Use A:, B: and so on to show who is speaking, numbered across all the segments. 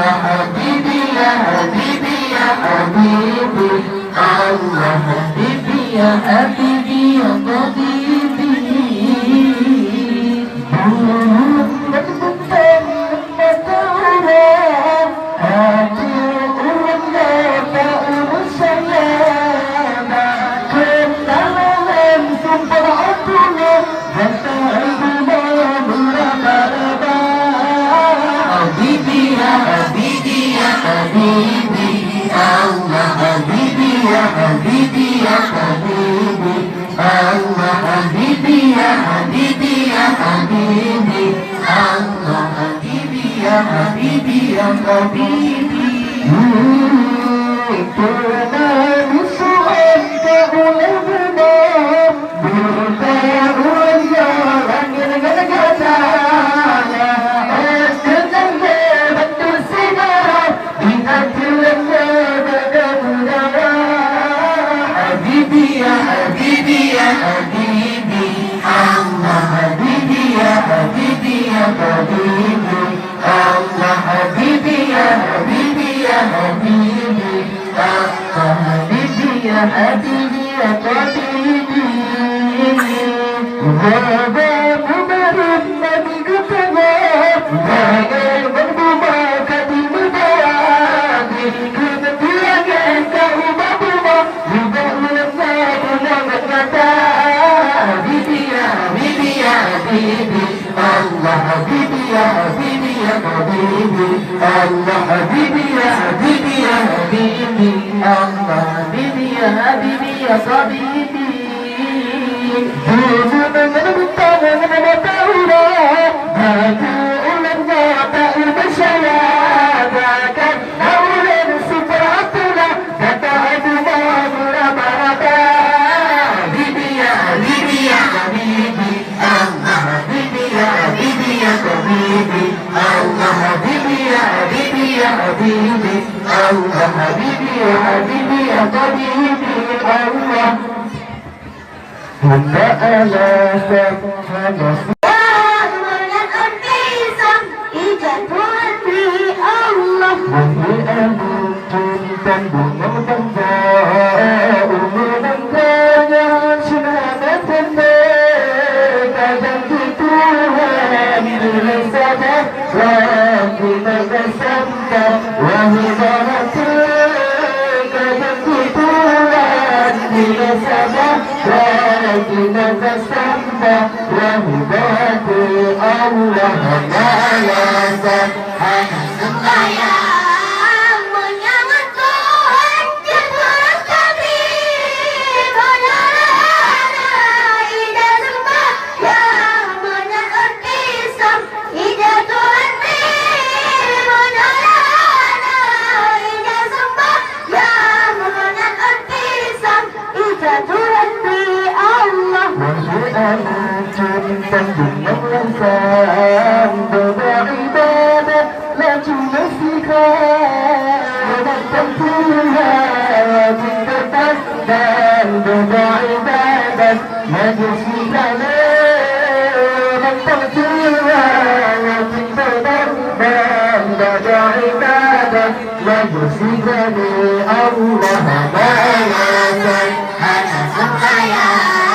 A: حبيبي يا حبيبي يا حبيبي الله حبيبي يا حبيبي يا طبيبي حبيبي يا حبيبي يا حبيبي الله حبيبي يا حبيبي يا حبيبي الله حبيبي يا حبيبي يا حبيبي الله حبيبي يا حبيبي يا حبيبي حبيبي يا حبيبي الله حبيبي يا حبيبي يا حبيبي الله حبيبي يا حبيبي يا طبيبي هذا عمر النبي قتله هذا المظلومة كتب بيادي كتب لك كأمضمة يبقى النار لمكتا حبيبي يا حبيبي يا حبيبي الله حبيبي يا حبيبي يا حبيبي الله حبيبي يا حبيبي يا حبيبي الله حبيبي يا حبيبي يا طبيبي جوزنا من الطاغة من الطاولة هاتوا الأرض المشايا ذاك الأولى سفر عطلة فتعد مامر بركة حبيبي يا حبيبي يا حبيبي الله حبيبي يا حبيبي يا حبيبي الله حبيبي يا حبيبي يا حبيبي الله حبيبي يا حبيبي يا طبيبي الله ثم ألاك فنص Allah malasan hanya sembahyang menyambut Tuhan jatuh kami menyalana ida sembahyang menyambut pisang ida Tuhan menyalana ida sembahyang menyambut pisang ida Tuhan Allah cinta dengan insan beribadah la tunasikan dan Tuhan cinta dan beribadah manusia dan Tuhan cinta dan beribadah manusia Allah malasan hanya sembahyang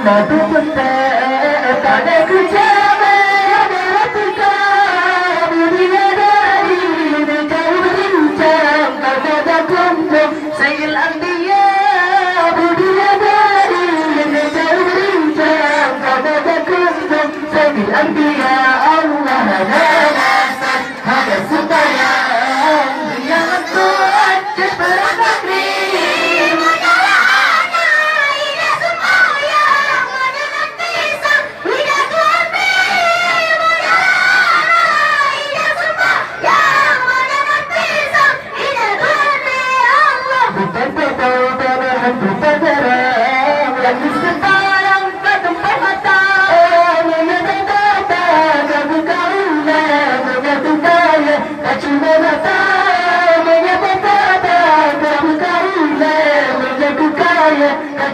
A: madu peta pada kucama meratika dunia dari jauh berbincang pada kumpul Sayyidil Anbiya dunia dari jauh berbincang pada kumpul Sayyidil Anbiya Allah namasan ada supaya yang kuat berkabri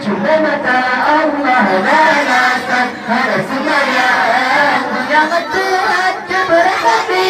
A: Cuma mata Allah balasan pada semua yang Tuhan berkati.